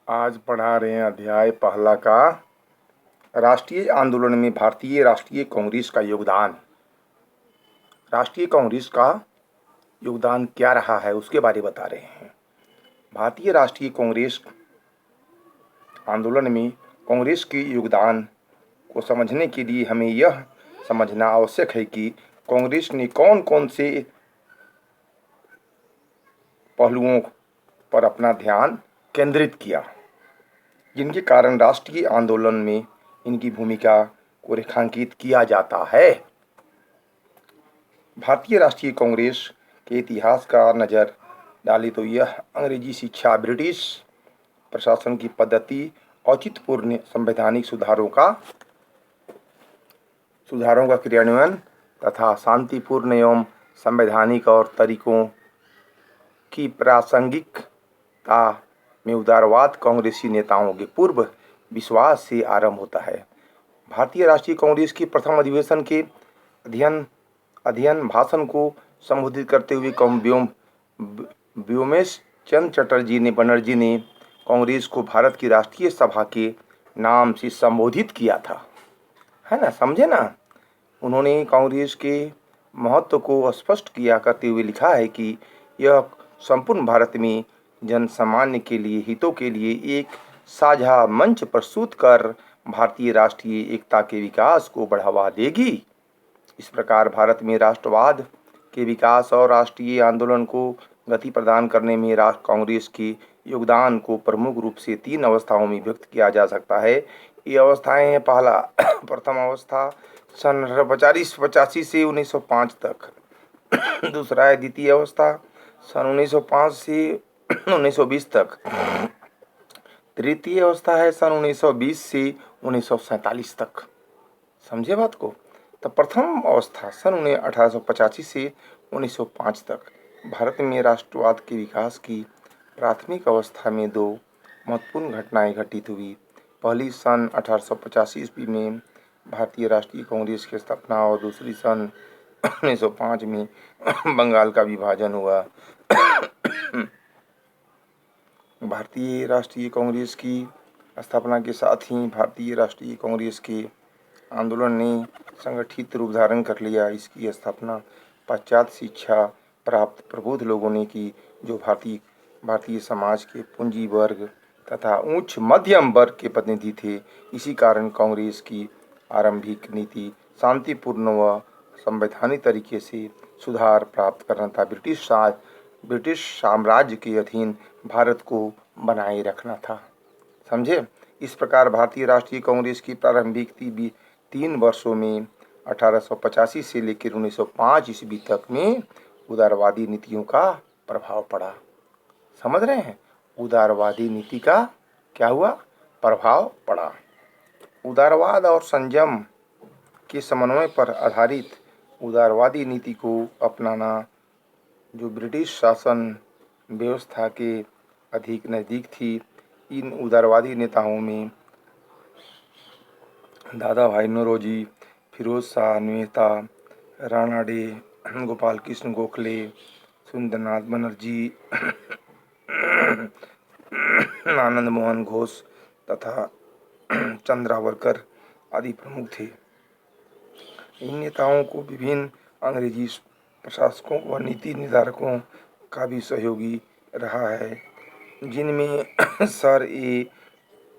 आज पढ़ा रहे हैं अध्याय पहला का राष्ट्रीय आंदोलन में भारतीय राष्ट्रीय कांग्रेस का योगदान। राष्ट्रीय कांग्रेस का योगदान क्या रहा है उसके बारे में बता रहे हैं। भारतीय राष्ट्रीय कांग्रेस आंदोलन में कांग्रेस के योगदान को समझने के लिए हमें यह समझना आवश्यक है कि कांग्रेस ने कौन कौन से पहलुओं पर अपना ध्यान केंद्रित किया, जिनके कारण राष्ट्रीय आंदोलन में इनकी भूमिका को रेखांकित किया जाता है। भारतीय राष्ट्रीय कांग्रेस के इतिहास का नज़र डालें तो यह अंग्रेजी शिक्षा, ब्रिटिश प्रशासन की पद्धति, औचित्यपूर्ण संवैधानिक सुधारों का क्रियान्वयन तथा शांतिपूर्ण एवं संवैधानिक और तरीकों की प्रासंगिकता में उदारवाद कांग्रेसी नेताओं के पूर्व विश्वास से आरंभ होता है। भारतीय राष्ट्रीय कांग्रेस की प्रथम अधिवेशन के अध्ययन भाषण को संबोधित करते हुए व्योमेश चंद्र बनर्जी ने कांग्रेस को भारत की राष्ट्रीय सभा के नाम से संबोधित किया था, है ना, समझे ना। उन्होंने कांग्रेस के महत्व को स्पष्ट किया करते हुए लिखा है कि यह संपूर्ण भारत में जन सामान्य के लिए हितों के लिए एक साझा मंच प्रस्तुत कर भारतीय राष्ट्रीय एकता के विकास को बढ़ावा देगी। इस प्रकार भारत में राष्ट्रवाद के विकास और राष्ट्रीय आंदोलन को गति प्रदान करने में कांग्रेस के योगदान को प्रमुख रूप से 3 अवस्थाओं में व्यक्त किया जा सकता है। ये अवस्थाएं हैं: पहला प्रथम अवस्था सन 1885 से 1905 तक। दूसरा है द्वितीय अवस्था सन 1905 से 1920 तक। तृतीय अवस्था है सन 1920 से 1947 तक। समझे बात को। तो प्रथम अवस्था सन 1885 से 1905 तक भारत में राष्ट्रवाद के विकास की प्राथमिक अवस्था में 2 महत्वपूर्ण घटनाएं घटित हुई। पहली सन 1885 ईस्वी में भारतीय राष्ट्रीय कांग्रेस की स्थापना और दूसरी सन 1905 में बंगाल का विभाजन हुआ। भारतीय राष्ट्रीय कांग्रेस की स्थापना के साथ ही भारतीय राष्ट्रीय कांग्रेस के आंदोलन ने संगठित रूप धारण कर लिया। इसकी स्थापना पाश्चात्य शिक्षा प्राप्त प्रबुद्ध लोगों ने की, जो भारतीय समाज के पूंजी वर्ग तथा उच्च मध्यम वर्ग के प्रतिनिधि थे। इसी कारण कांग्रेस की आरंभिक नीति शांतिपूर्ण व संवैधानिक तरीके से सुधार प्राप्त करना था। ब्रिटिश साम्राज्य के अधीन भारत को बनाए रखना था। समझे। इस प्रकार भारतीय राष्ट्रीय कांग्रेस की प्रारंभिक 3 वर्षों में 1885 से लेकर 1905 ईस्वी तक में उदारवादी नीतियों का प्रभाव पड़ा। समझ रहे हैं। उदारवादी नीति का क्या हुआ, प्रभाव पड़ा। उदारवाद और संयम के समन्वय पर आधारित उदारवादी नीति को अपनाना, जो ब्रिटिश शासन व्यवस्था के अधिक नज़दीक थी। इन उदारवादी नेताओं में दादा भाई नौरोजी, फिरोज शाह मेहता, रानाडे, गोपाल कृष्ण गोखले, सुरेंद्रनाथ बनर्जी, आनंद मोहन घोष तथा चंद्रावरकर आदि प्रमुख थे। इन नेताओं को विभिन्न अंग्रेजी प्रशासकों व नीति निर्धारकों का भी सहयोगी रहा है, जिनमें सर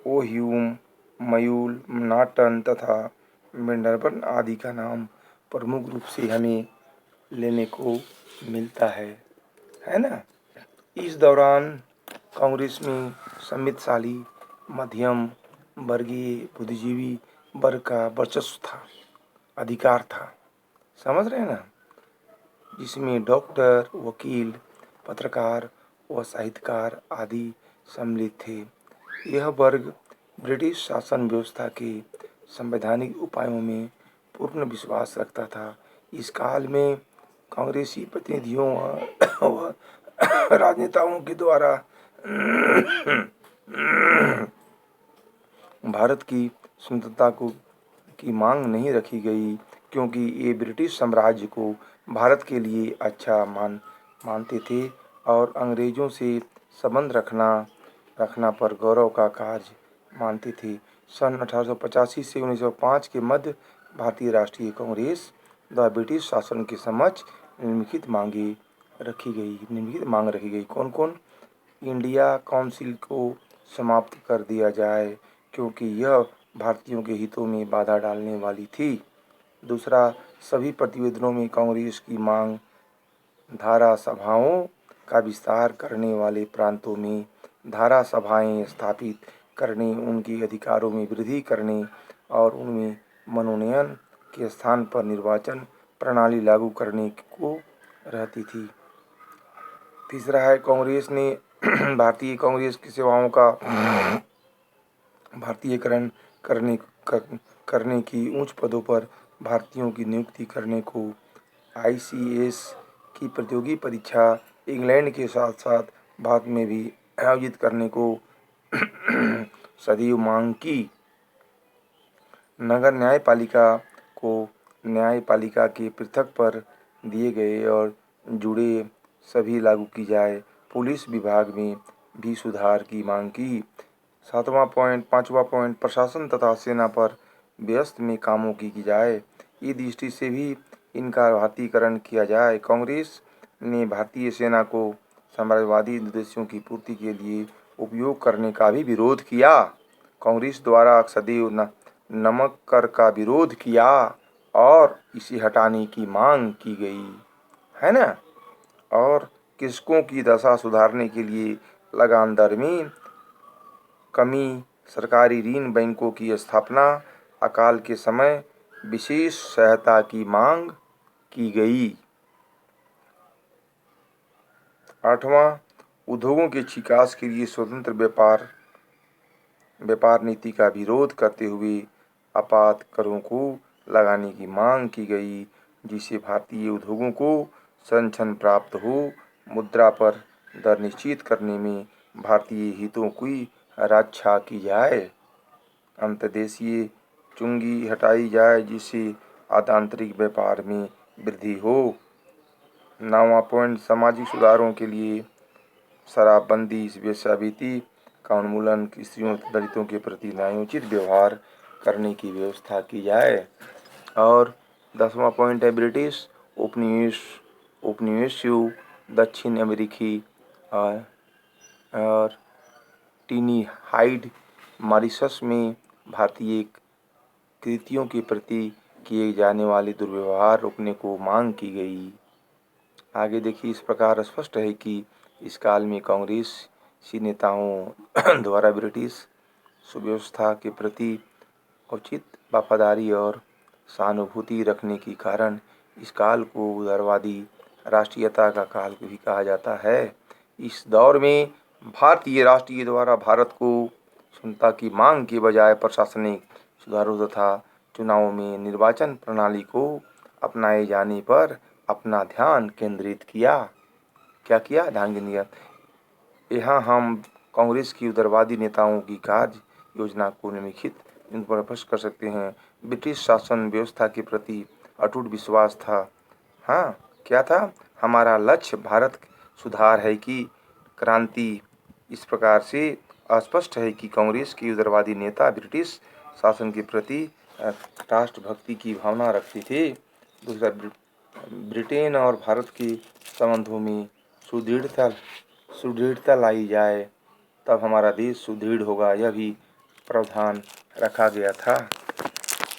ओ ह्यूम, मयूल नाटन तथा मेंडरबर्न आदि का नाम प्रमुख रूप से हमें लेने को मिलता है ना। इस दौरान कांग्रेस में समृद्धशाली मध्यम वर्गीय बुद्धिजीवी वर्ग का वर्चस्व था, अधिकार था। समझ रहे हैं ना। जिसमें डॉक्टर, वकील, पत्रकार व साहित्यकार आदि सम्मिलित थे। यह वर्ग ब्रिटिश शासन व्यवस्था के संवैधानिक उपायों में पूर्ण विश्वास रखता था। इस काल में कांग्रेसी प्रतिनिधियों व राजनेताओं के द्वारा भारत की स्वतंत्रता की मांग नहीं रखी गई, क्योंकि ये ब्रिटिश साम्राज्य को भारत के लिए अच्छा मानते थे और अंग्रेज़ों से संबंध रखना रखना पर गौरव का कार्य मानती थी। सन 1885 से 1905 के मध्य भारतीय राष्ट्रीय कांग्रेस द्वारा ब्रिटिश शासन के समक्ष निम्नलिखित मांग रखी गई। कौन कौन? इंडिया काउंसिल को समाप्त कर दिया जाए क्योंकि यह भारतीयों के हितों में बाधा डालने वाली थी। दूसरा, सभी प्रतिवेदनों में कांग्रेस की मांग धारा सभाओं का विस्तार करने वाले प्रांतों में धारा सभाएं स्थापित करने, उनके अधिकारों में वृद्धि करने और उनमें मनोनयन के स्थान पर निर्वाचन प्रणाली लागू करने को रहती थी। तीसरा है, कांग्रेस ने भारतीय कांग्रेस की सेवाओं का भारतीयकरण करने की उच्च पदों पर भारतीयों की नियुक्ति करने को, ICS की प्रतियोगी परीक्षा इंग्लैंड के साथ साथ भारत में भी आयोजित करने को सदैव मांग की। नगर न्यायपालिका को न्यायपालिका के पृथक पर दिए गए और जुड़े सभी लागू की जाए। पुलिस विभाग में भी सुधार की मांग की। पांचवा पॉइंट, प्रशासन तथा सेना पर व्यस्त में कामों की जाए। इस दृष्टि से भी इनका भारतीयकरण किया जाए। कांग्रेस ने भारतीय सेना को साम्राज्यवादी उद्देश्यों की पूर्ति के लिए उपयोग करने का भी विरोध किया। कांग्रेस द्वारा सदैव नमक कर का विरोध किया और इसे हटाने की मांग की गई, है ना। और कृषकों की दशा सुधारने के लिए लगान दर में कमी, सरकारी ऋण बैंकों की स्थापना, अकाल के समय विशेष सहायता की मांग की गई। 8वां, उद्योगों के विकास के लिए स्वतंत्र व्यापार नीति का विरोध करते हुए आपात करों को लगाने की मांग की गई, जिससे भारतीय उद्योगों को संरक्षण प्राप्त हो। मुद्रा पर दर निश्चित करने में भारतीय हितों की रक्षा की जाए। अंतर्देशीय चुंगी हटाई जाए, जिससे आंतरिक व्यापार में वृद्धि हो। 9वां पॉइंट, सामाजिक सुधारों के लिए शराबबंदी, वेश्यावृत्ति का उन्मूलन, स्त्रियों तथा दलितों के प्रति न्यायोचित व्यवहार करने की व्यवस्था की जाए। और 10वां पॉइंट है, ब्रिटिश उपनिवेशियों दक्षिण अमेरिकी और ट्रिनिडाद मॉरिशस में भारतीय कृतियों के प्रति किए जाने वाले दुर्व्यवहार रोकने को मांग की गई। आगे देखिए, इस प्रकार स्पष्ट है कि इस काल में कांग्रेसी नेताओं द्वारा ब्रिटिश सुव्यवस्था के प्रति उचित वफादारी और सहानुभूति रखने के कारण इस काल को उदारवादी राष्ट्रीयता का काल भी कहा जाता है। इस दौर में भारतीय राष्ट्रीय द्वारा भारत को स्वतंत्रता की मांग के बजाय प्रशासनिक सुधारों तथा चुनावों में निर्वाचन प्रणाली को अपनाए जाने पर अपना ध्यान केंद्रित किया। क्या किया? ध्यान केंद्रित किया। यहाँ हम कांग्रेस की उदारवादी नेताओं की कार्य योजना को निम्नलिखित इन पर स्पष्ट कर सकते हैं। ब्रिटिश शासन व्यवस्था के प्रति अटूट विश्वास था। हाँ, क्या था? हमारा लक्ष्य भारत सुधार है कि क्रांति। इस प्रकार से स्पष्ट है कि कांग्रेस की उदारवादी नेता ब्रिटिश शासन के प्रति राष्ट्रभक्ति की भावना रखते थे। दूसरा, ब्रिटेन और भारत के संबंधों में सुदृढ़ता लाई जाए, तब हमारा देश सुदृढ़ होगा, यह भी प्रावधान रखा गया था।